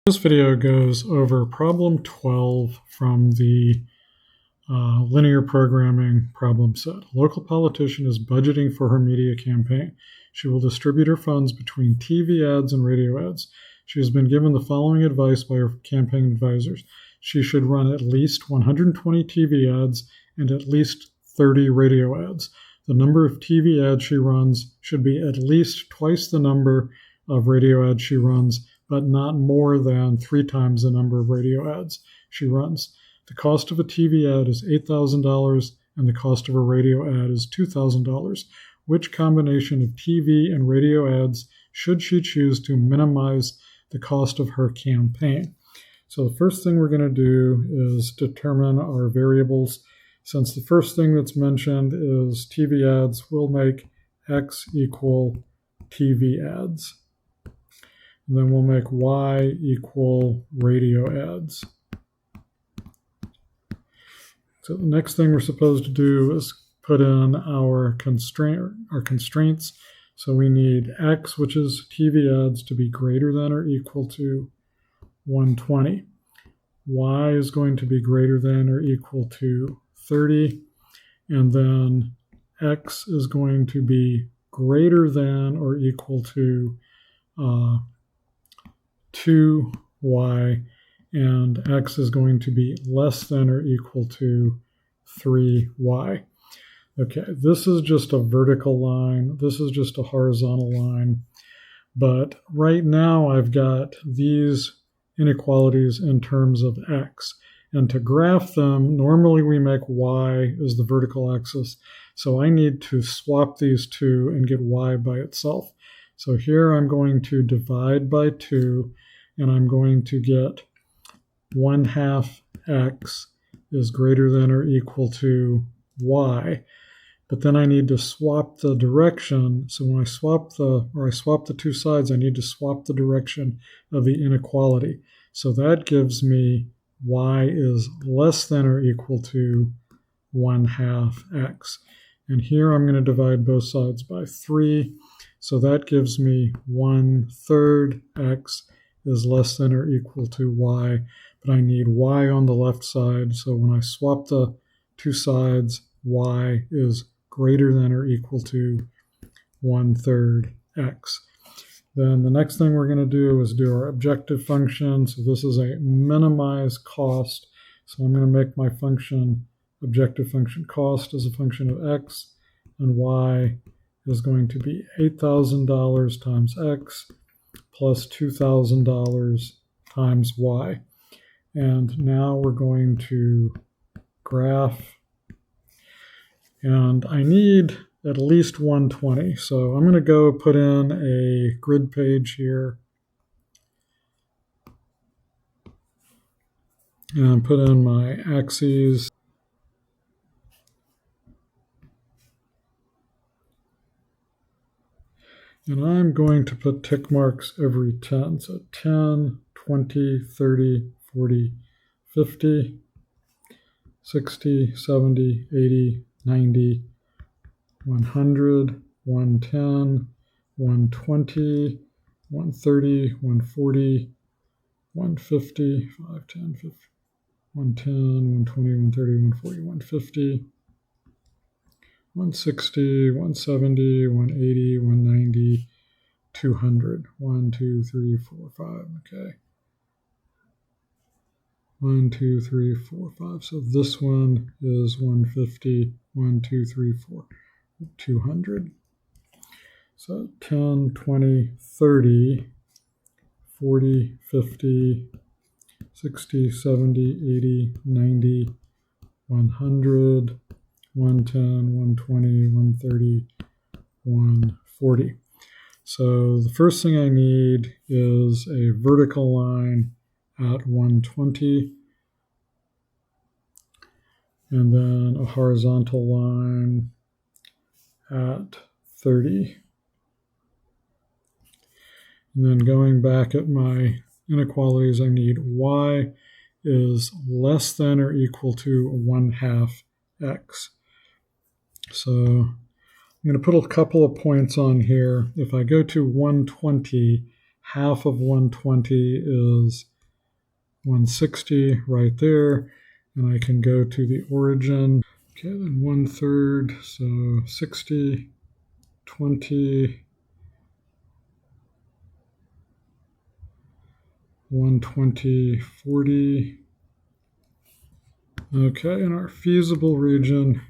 This video goes over problem 12 from the linear programming problem set. A local politician is budgeting for her media campaign. She will distribute her funds between TV ads and radio ads. She has been given the following advice by her campaign advisors. She should run at least 120 TV ads and at least 30 radio ads. The number of TV ads she runs should be at least twice the number of radio ads she runs, but not more than 3 times the number of radio ads she runs. The cost of a TV ad is $8,000 and the cost of a radio ad is $2,000. Which combination of TV and radio ads should she choose to minimize the cost of her campaign? So the first thing we're going to do is determine our variables. Since the first thing that's mentioned is TV ads, we'll make X equal TV ads. And then we'll make Y equal radio ads. So the next thing we're supposed to do is put in our constraints. So we need X, which is TV ads, to be greater than or equal to 120. Y is going to be greater than or equal to 30. And then X is going to be greater than or equal to 2y, and x is going to be less than or equal to 3y. Okay, this is just a vertical line. This is just a horizontal line. But right now I've got these inequalities in terms of x. And to graph them, normally we make y as the vertical axis. So I need to swap these two and get y by itself. So here I'm going to divide by 2, and I'm going to get 1/2 x is greater than or equal to y. But then I need to swap the direction. So when I swap the two sides, I need to swap the direction of the inequality. So that gives me y is less than or equal to 1/2 x. And here I'm going to divide both sides by 3. So that gives me 1/3 x is less than or equal to y, but I need y on the left side. So when I swap the two sides, y is greater than or equal to 1/3 x. Then the next thing we're going to do is do our objective function. So this is a minimize cost. So I'm going to make my function, objective function cost, as a function of x, and y is going to be $8,000 times x plus $2,000 times y. And now we're going to graph. And I need at least 120. So I'm going to go put in a grid page here and put in my axes. And I'm going to put tick marks every 10. So 10, 20, 30, 40, 50, 60, 70, 80, 90, 100, 110, 120, 130, 140, 150, 5, 10, 50, 110, 120, 130, 140, 150. 160, 170, 180, 190, 200. 1, 2, 3, 4, 5. Okay. 1, 2, 3, 4, 5. So this one is 150. 1, 2, 3, 4, 200. So 10, 20, 30, 40, 50, 60, 70, 80, 90, 100. 110, 120, 130, 140. So the first thing I need is a vertical line at 120, and then a horizontal line at 30. And then going back at my inequalities, I need y is less than or equal to 1/2 x. So I'm going to put a couple of points on here. If I go to 120, half of 120 is 160 right there, and I can go to the origin. Okay, then 1/3, so 60, 20, 120, 40. Okay, in our feasible region,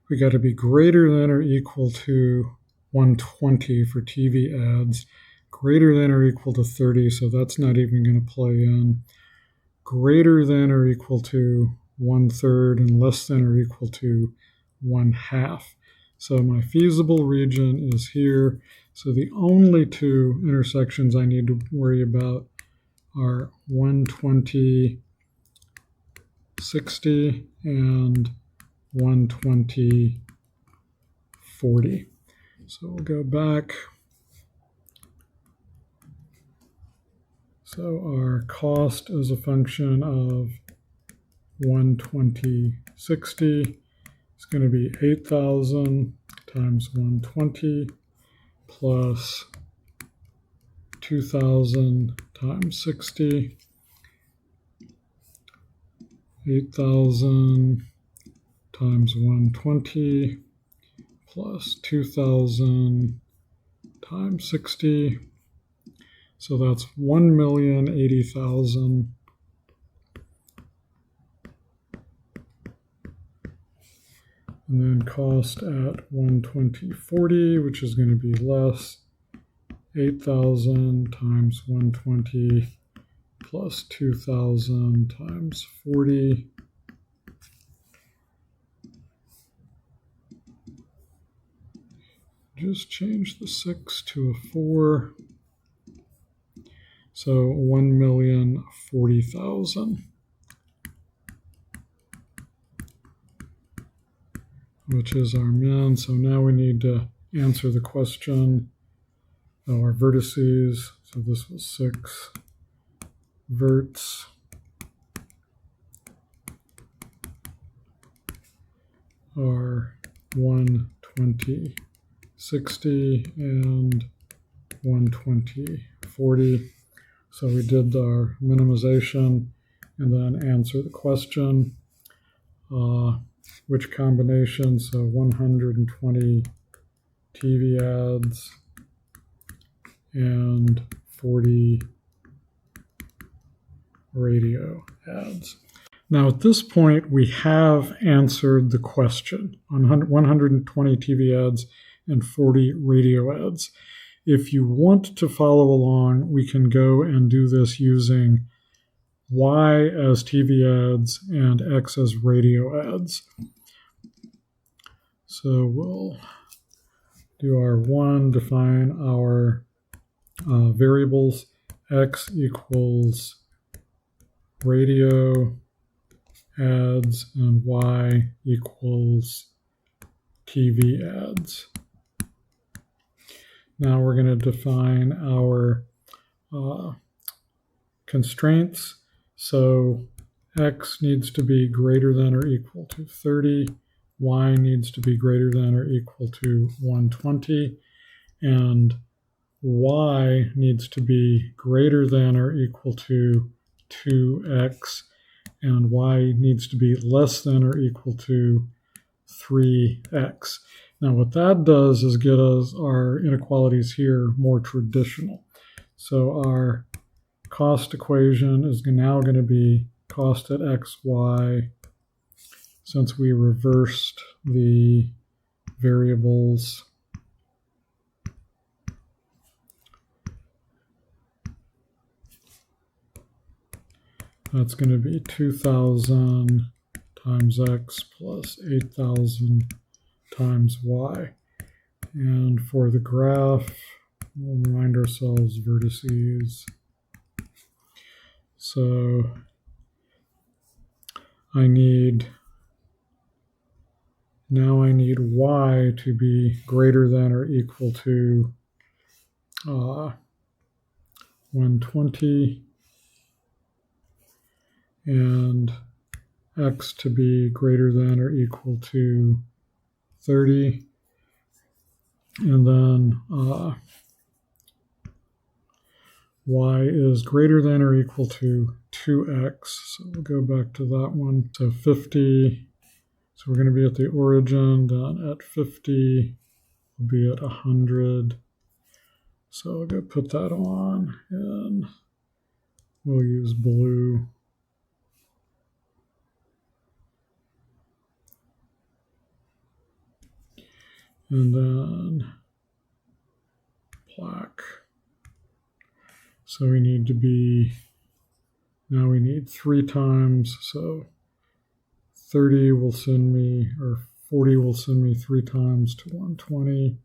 we got to be greater than or equal to 120 for TV ads, greater than or equal to 30, so that's not even going to play in, greater than or equal to 1/3, and less than or equal to 1/2. So my feasible region is here. So the only two intersections I need to worry about are 120, 60 and 120, 40. So we'll go back. So our cost is a function of 120, 60. It's going to be 8,000 times 120 plus 2,000 times 60. 8,000 times 120 plus 2,000 times 60. So that's 1,080,000. And then cost at 120.40, which is going to be less, 8,000 times 120 plus 2,000 times 40. Just change the 6 to a 4. So 1,040,000. Which is our min. So now we need to answer the question of our vertices. So this was 6 verts are 120, 60 and 120, 40. So we did our minimization and then answer the question. Which combination? So 120 TV ads and 40 radio ads. Now at this point, we have answered the question on 120 TV ads and 40 radio ads. If you want to follow along, we can go and do this using Y as TV ads and X as radio ads. So we'll do our one, define our variables. X equals radio ads and Y equals TV ads. Now we're going to define our constraints. So X needs to be greater than or equal to 30. Y needs to be greater than or equal to 120. And Y needs to be greater than or equal to 2X. And Y needs to be less than or equal to 3X. Now what that does is get us our inequalities here more traditional. So our cost equation is now going to be cost at X, Y, since we reversed the variables. That's going to be 2,000 times X plus 8,000 times Y. And for the graph, we'll remind ourselves vertices. So I need Y to be greater than or equal to 120 and X to be greater than or equal to 30. And then y is greater than or equal to 2x. So we'll go back to that one. So 50, so we're going to be at the origin, then at 50, we'll be at 100. So I'll go put that on, and we'll use blue. And then black. So we need to be, now we need 3 times, so 30 will send me, or 40 will send me 3 times to 120.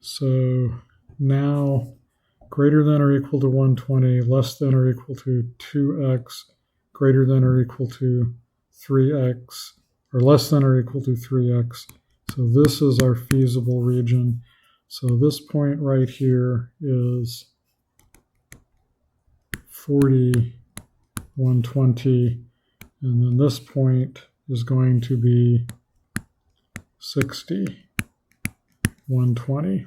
So now greater than or equal to 120, less than or equal to 2x, greater than or equal to 3x, or less than or equal to 3x. So this is our feasible region. So this point right here is 40, 120, and then this point is going to be 60, 120.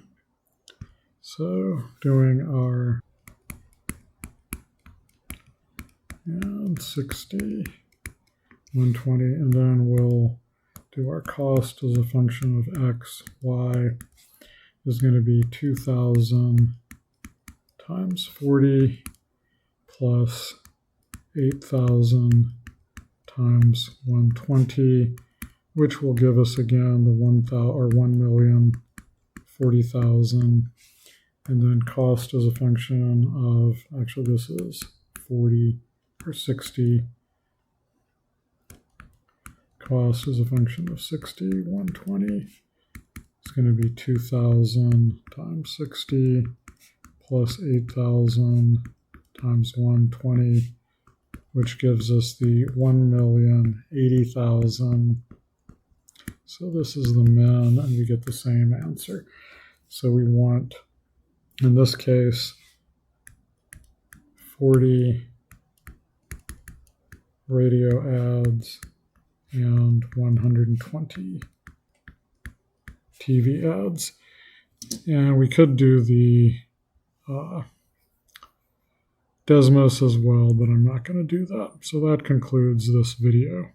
So doing our 60, 120, and then we'll do our cost as a function of x. Y is going to be 2,000 times 40 plus 8,000 times 120, which will give us again the 1,040,000. And then cost is a function of, actually this is 40 or 60. Cost is a function of 60, 120. It's going to be 2,000 times 60 plus 8,000 times 120, which gives us the 1,080,000. So this is the min, and we get the same answer. So we want, in this case, 40 radio ads and 120 TV ads. And we could do the Desmos as well, but I'm not going to do that. So that concludes this video.